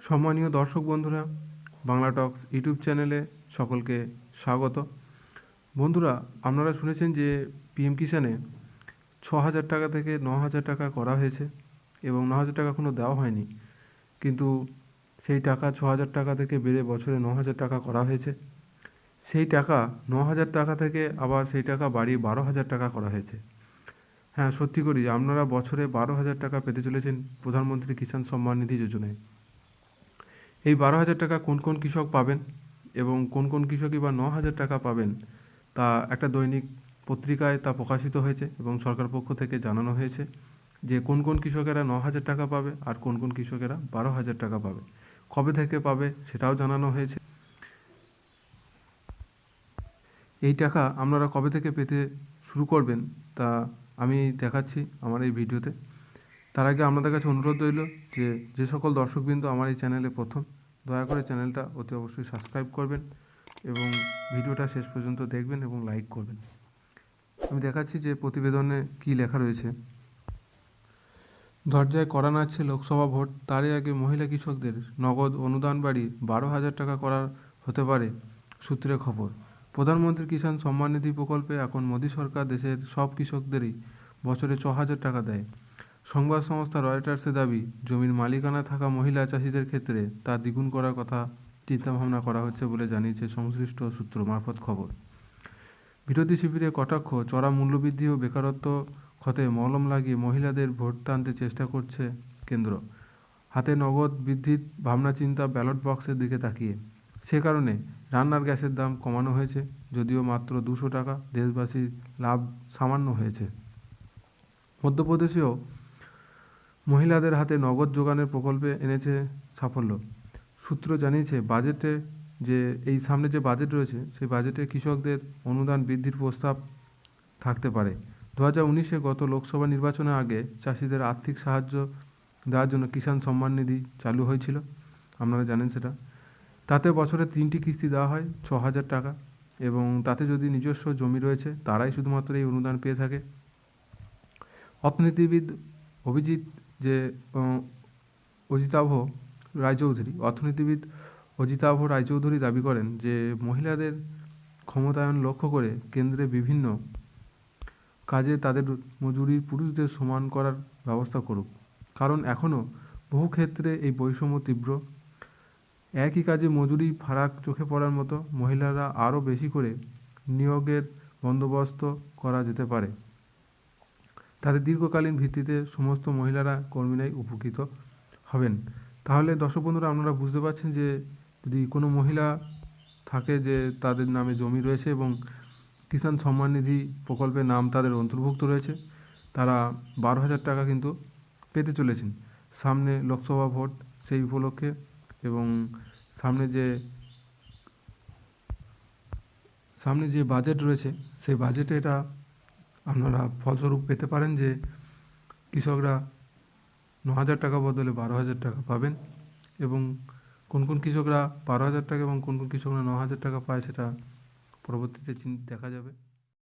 সম্মানীয় দর্শক বন্ধুরা, বাংলা টক্স ইউটিউব চ্যানেলে সকলকে স্বাগত। বন্ধুরা, আপনারা শুনেছেন যে পিএম কিষাণে 6,000 টাকা থেকে 9,000 টাকা করা হয়েছে এবং 9,000 টাকা এখনও দেওয়া হয়নি, কিন্তু সেই টাকা 6,000 টাকা থেকে বেড়ে বছরে 9,000 টাকা করা হয়েছে। সেই টাকা 9,000 টাকা থেকে আবার সেই টাকা বাড়িয়ে 12,000 টাকা করা হয়েছে। হ্যাঁ, সত্যি করি আপনারা বছরে 12,000 টাকা পেতে চলেছেন প্রধানমন্ত্রী কিষাণ সম্মান নিধি যোজনায়। এই 12,000 টাকা কোন কোন কৃষক পাবেন এবং কোন কোন কৃষকই বা 9,000 টাকা পাবেন, তা একটা দৈনিক পত্রিকায় তা প্রকাশিত হয়েছে এবং সরকার পক্ষ থেকে জানানো হয়েছে যে কোন কোন কৃষকেরা 9,000 টাকা পাবে আর কোন কোন কৃষকেরা 12,000 টাকা পাবে, কবে থেকে পাবে সেটাও জানানো হয়েছে। এই টাকা আপনারা কবে থেকে পেতে শুরু করবেন তা আমি দেখাচ্ছি আমার এই ভিডিওতে। তার আগে আপনাদের কাছে অনুরোধ রইল যে সকল দর্শকবৃন্দ আমার এই চ্যানেলে প্রথম, দয়া করে চ্যানেলটা অতি অবশ্যই সাবস্ক্রাইব করবেন এবং ভিডিওটা শেষ পর্যন্ত দেখবেন এবং লাইক করবেন। আমি দেখাচ্ছি যে প্রতিবেদনে কী লেখা রয়েছে। দরজায় কড়া নাড়ছে লোকসভা ভোট, তারই আগে মহিলা কৃষকদের নগদ অনুদান বাড়িয়ে 12,000 টাকা করা হতে পারে সূত্রে খবর। প্রধানমন্ত্রী কিষাণ সম্মান নিধি প্রকল্পে এখন মোদী সরকার দেশের সব কৃষকদেরই বছরে 6,000 টাকা দেয়। সংবাদ সংস্থা রয়টার্সের দাবি, জমির মালিকানা থাকা মহিলা চাষিদের ক্ষেত্রে তা দ্বিগুণ করার কথা চিন্তাভাবনা করা হচ্ছে বলে জানিয়েছে সংশ্লিষ্ট সূত্র মারফত খবর। বিরোধী শিবিরে কটাক্ষ, চড়া মূল্যবৃদ্ধি ও বেকারত্ব ক্ষতে মলম লাগিয়ে মহিলাদের ভোট টানতে চেষ্টা করছে কেন্দ্র। হাতে নগদ বৃদ্ধির ভাবনা চিন্তা ব্যালট বক্সের দিকে তাকিয়ে। সে কারণে রান্নার গ্যাসের দাম কমানো হয়েছে, যদিও মাত্র 200 টাকা। দেশবাসীর লাভ সামান্য হয়েছে। মধ্যপ্রদেশেও মহিলাদের হাতে নগদ যোগানের প্রকল্পে এনেছে সাফল্য। সূত্র জানিয়েছে বাজেটে এই সামনে যে বাজেট রয়েছে সেই বাজেটে কৃষকদের অনুদান বৃদ্ধির প্রস্তাব থাকতে পারে। 2019-এ গত লোকসভা নির্বাচনের আগে চাষিদের আর্থিক সাহায্য দেওয়ার জন্য কিষাণ সম্মান নিধি চালু হয়েছিল, আপনারা জানেন সেটা। তাতে বছরে 3টি কিস্তি দেওয়া হয় 6,000 টাকা এবং তাতে যদি নিজস্ব জমি রয়েছে তারাই শুধুমাত্র এই অনুদান পেয়ে থাকে। অর্থনীতিবিদ অজিতাভ রায়চৌধুরী দাবি করেন যে মহিলাদের ক্ষমতায়ন লক্ষ্য করে কেন্দ্রে বিভিন্ন কাজে তাদের মজুরি পুরুষদের সমান করার ব্যবস্থা করুক, কারণ এখনও বহু ক্ষেত্রে এই বৈষম্য তীব্র। একই কাজে মজুরি ফারাক চোখে পড়ার মতো মহিলারা আরও বেশি করে নিয়োগের বন্দোবস্ত করা যেতে পারে। তাতে দীর্ঘকালীন ভিত্তিতে সমস্ত মহিলারা কর্মীরাই উপকৃত হবেন। তাহলে দর্শক বন্ধুরা, আপনারা বুঝতে পারছেন যে যদি কোনো মহিলা থাকে যে তাদের নামে জমি রয়েছে এবং কিষাণ সম্মান নিধি প্রকল্পের নাম তাদের অন্তর্ভুক্ত রয়েছে, তারা 12,000 টাকা কিন্তু পেতে চলেছেন। সামনে লোকসভা ভোট, সেই উপলক্ষে এবং সামনে যে বাজেট রয়েছে সেই বাজেটে এটা আপনারা ফলস্বরূপ পেতে পারেন যে কৃষকরা 9,000 টাকা বদলে 12,000 টাকা পাবেন এবং কোন কোন কৃষকরা 12,000 টাকা এবং কোন কোন কৃষকরা 9,000 টাকা পায় সেটা পরবর্তীতে দেখা যাবে।